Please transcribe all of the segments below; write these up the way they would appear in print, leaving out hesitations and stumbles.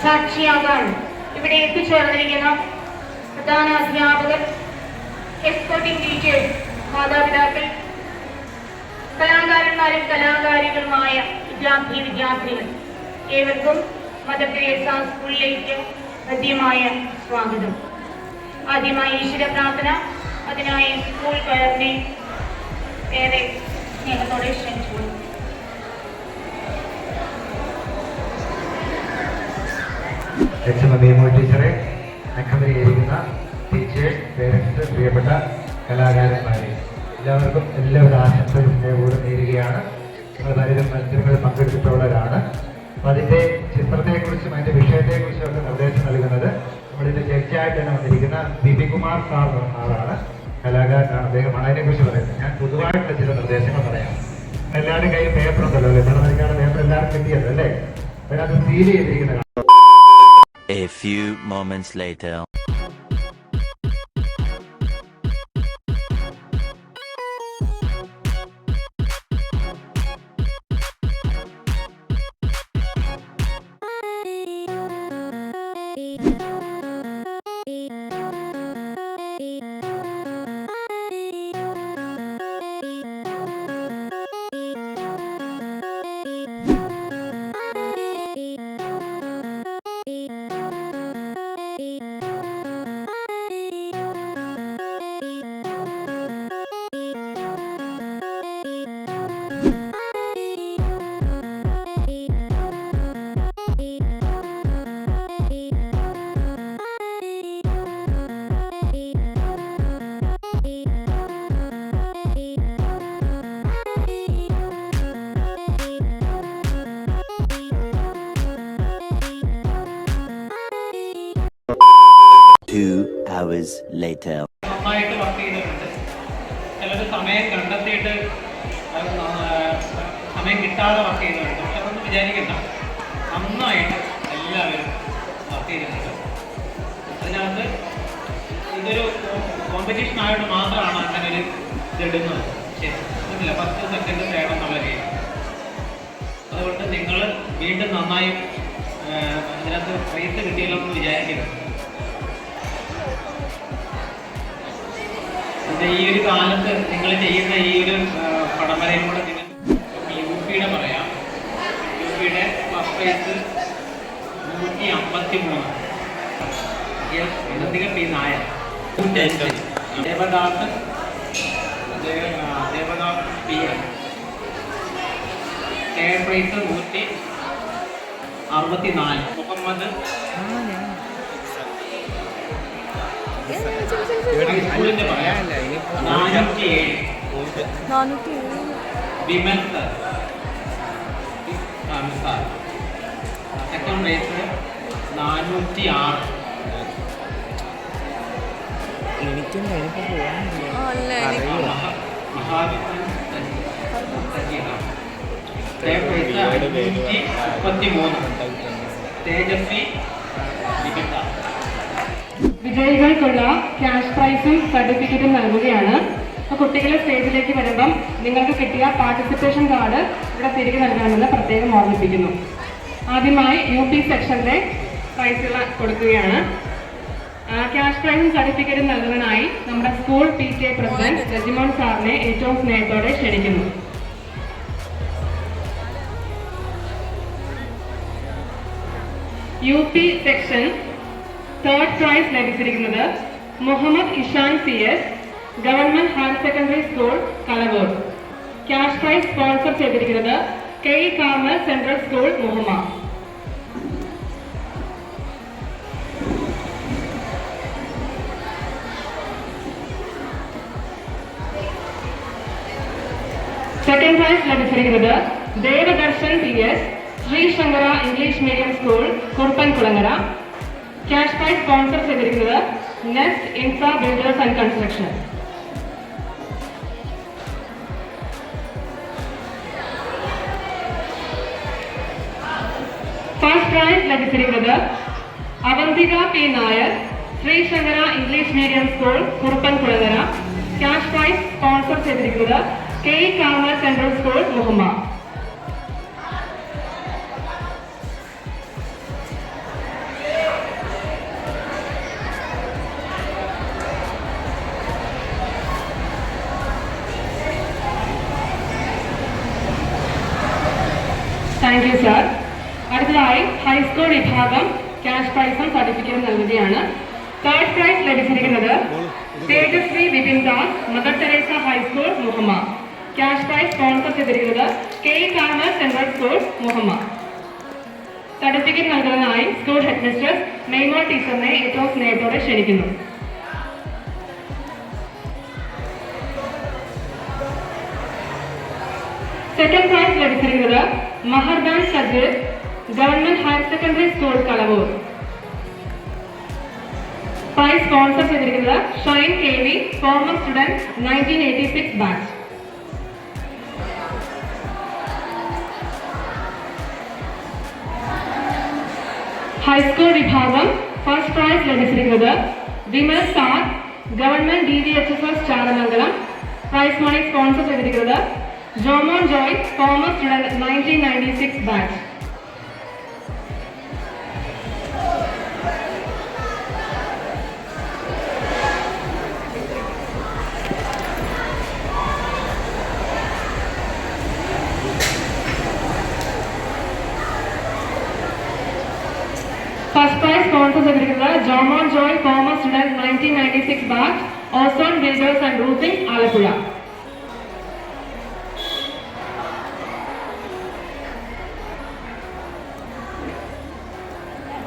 സാക്ഷിയാകാൻ ഇവിടെ എത്തിച്ചേർന്നിരിക്കുന്ന പ്രധാന അധ്യാപകർ, എക്സ്പോർട്ടിംഗ് ടീച്ചേഴ്സ്, മാതാപിതാക്കൾ, കലാകാരന്മാരും കലാകാരികളുമായ വിദ്യാർത്ഥികൾ ഏവർക്കും മദർ തെരേസ സ്കൂളിലേക്ക് ഹൃദ്യമായ സ്വാഗതം. ആദ്യമായി ഈശ്വര പ്രാർത്ഥന. അതിനായി സ്കൂൾ കയറിനെ ഏറെ സ്നേഹത്തോടെ ക്ഷണിച്ചു. ടീച്ചറെ, അക്കമ്പനിയിരിക്കുന്ന ടീച്ചേഴ്സ്, പേരൻസ്, പ്രിയപ്പെട്ട കലാകാരന്മാരെ, എല്ലാവർക്കും എല്ലാവിധ ആശംസകളും സ്നേഹപൂർവ്വം നേരുകയാണ്. നിങ്ങൾ പലരും മത്സരങ്ങളിൽ പങ്കെടുത്തിട്ടുള്ളവരാണ്. അപ്പോൾ അതിൻ്റെ ചിത്രത്തെക്കുറിച്ചും അതിൻ്റെ വിഷയത്തെക്കുറിച്ചും ഒക്കെ നിർദ്ദേശം നൽകുന്നത് നമ്മളിതിൻ്റെ ജഡ്ജായിട്ട് തന്നെ വന്നിരിക്കുന്ന ബിപികുമാർ സാറാണ്. കലാകാരനാണ് അദ്ദേഹമാണ്. അതിനെക്കുറിച്ച് പറയുന്നത് ഞാൻ പൊതുവായിട്ടുള്ള ചില നിർദ്ദേശങ്ങൾ പറയാം. എല്ലാവരുടെയും കയ്യിൽ പേപ്പർ ഉണ്ടല്ലോ അല്ലേ? പഠനത്തിനാണ് പേപ്പർ എല്ലാവരും കിട്ടിയത് അല്ലേ? അതിനകത്ത് സീൽ ചെയ്തിരിക്കുന്ന A few moments later. 2 hours later. നന്നായിട്ട് വർക്ക് ചെയ്തിട്ടുണ്ട്. ചിലർ സമയം കണ്ടെത്തിയിട്ട് സമയം കിട്ടാതെ വർക്ക് ചെയ്യുന്നുണ്ട്. പക്ഷെ അതൊന്നും വിചാരിക്കണ്ട, നന്നായിട്ട് എല്ലാവരും വർക്ക് ചെയ്തിട്ടുണ്ട്. അതിനകത്ത് ഇതൊരു കോമ്പറ്റീഷൻ ആയിട്ട് മാത്രമാണ് അങ്ങനെ ഒരു ഇടുന്നത്. ശരി, അതില്ല 10 സെക്കൻഡ് വേണമെന്നുള്ള രീതി. അതുകൊണ്ട് നിങ്ങൾ വീണ്ടും നന്നായി അതിനകത്ത് പ്രൈസ് കിട്ടിയല്ലോ എന്ന് വിചാരിക്കരുത്. പിന്നെ ഈ ഒരു കാലത്ത് നിങ്ങൾ ചെയ്യുന്ന ഈ ഒരു പടംവരയും കൂടെ നിങ്ങൾ UP-യുടെ പറയാം. UP-യുടെ first prize 153. P Nair. Devadas PM. Third prize 164. Muhammad ഹൈസ്കൂളിന്റെ പറയാം 407. വിമൽ സർ. Second prize 406. എനിക്കും കഴിഞ്ഞപ്പോൾ മഹാവിഷ്ണു തേർഡ് പ്രൈസ് 533. തേജസ്വി നികിത. വിജയികൾക്കുള്ള ക്യാഷ് പ്രൈസും സർട്ടിഫിക്കറ്റും നൽകുകയാണ്. അപ്പോൾ കുട്ടികളെ സ്റ്റേജിലേക്ക് വരുമ്പം നിങ്ങൾക്ക് കിട്ടിയ പാർട്ടിസിപ്പേഷൻ കാർഡ് ഇവിടെ തിരികെ നൽകണമെന്ന് പ്രത്യേകം ഓർമ്മിപ്പിക്കുന്നു. ആദ്യമായി UP സെക്ഷനിലെ പ്രൈസുകൾ കൊടുക്കുകയാണ്. ക്യാഷ് പ്രൈസും സർട്ടിഫിക്കറ്റും നൽകുന്നതിനായി നമ്മുടെ സ്കൂൾ PTA പ്രസിഡന്റ് രജിമോൻ സാറിനെ ഏറ്റവും സ്നേഹത്തോടെ ക്ഷണിക്കുന്നു. UP സെക്ഷൻ തേർഡ് പ്രൈസ് ലഭിച്ചിരിക്കുന്നത് Muhammad Ishan CS, government higher secondary school Kalavoor. Cash prize sponsor ചെയ്തിരിക്കുന്നത് KE Carmel central school Muhamma. Second prize ലഭിച്ചിരിക്കുന്നത് Devadarshan PS, Shri Shankara English medium school Kuruppankulangara. Cash prize sponsor ചെയ്തിരിക്കുന്നത് nest infra builders and construction. First prize ലഭിച്ചിരിക്കുന്നത് Avantika P Nair, Shri Shankara English medium school Kuruppankulangara. Cash prize sponsor ചെയ്തിരിക്കുന്നത് KE Carmel central school Muhamma. Thank you sir. അടുത്തതായി high school വിഭാഗം cash പ്രൈസും സർട്ടിഫിക്കറ്റും നൽകുകയാണ്. Third prize ലഭിച്ചിരിക്കുന്നത് Tejaswi Vipin Das, Mother Teresa high school Muhamma. Cash prize sponsor ചെയ്തിരിക്കുന്നത് KE Carmel central school Muhamma. Certificate നൽകുന്നതിനായി സ്കൂൾ ഹെഡ് മിസ്ട്രസ് മെയ്മോൾ ടീച്ചറിനെ ഏറ്റവും സ്നേഹത്തോടെ ക്ഷണിക്കുന്നു. സെക്കൻഡ് പ്രൈസ് ലഭിച്ചിരിക്കുന്നത് Mahardan Sajid, government higher secondary school Kalavoor. Prize sponsor ചെയ്തിരിക്കുന്നത് Shine KV, former student 1986 batch. High school വിഭാഗം ഫസ്റ്റ് പ്രൈസ് ലഭിച്ചിരിക്കുന്നത് വിമൽ സാർ, ഗവൺമെന്റ് DVHSS ചാരമംഗലം. പ്രൈസ് മണി സ്പോൺസർ ചെയ്തിരിക്കുന്നത് Jomon Joy, former student 1996 batch. First prize sponsor ചെയ്തിരിക്കുന്നത് Jomon Joy, former student 1996 batch, ozone builders and roofing Alappuzha.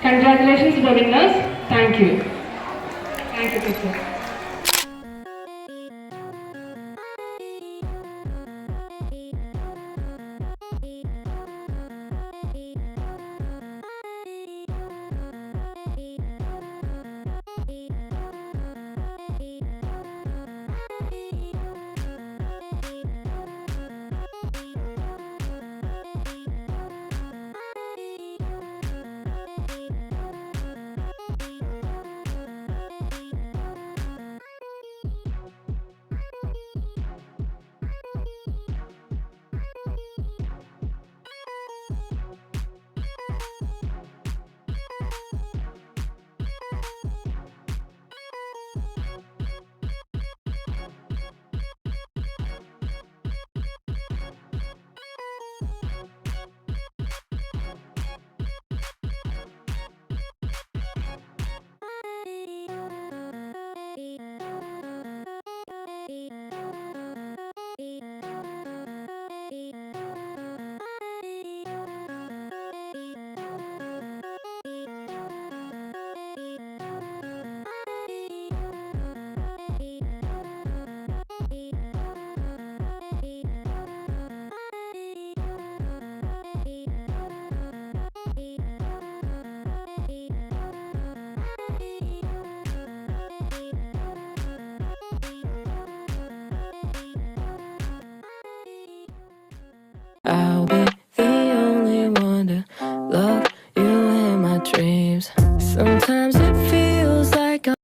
Congratulations to the winners. Thank you. Thank you, teacher.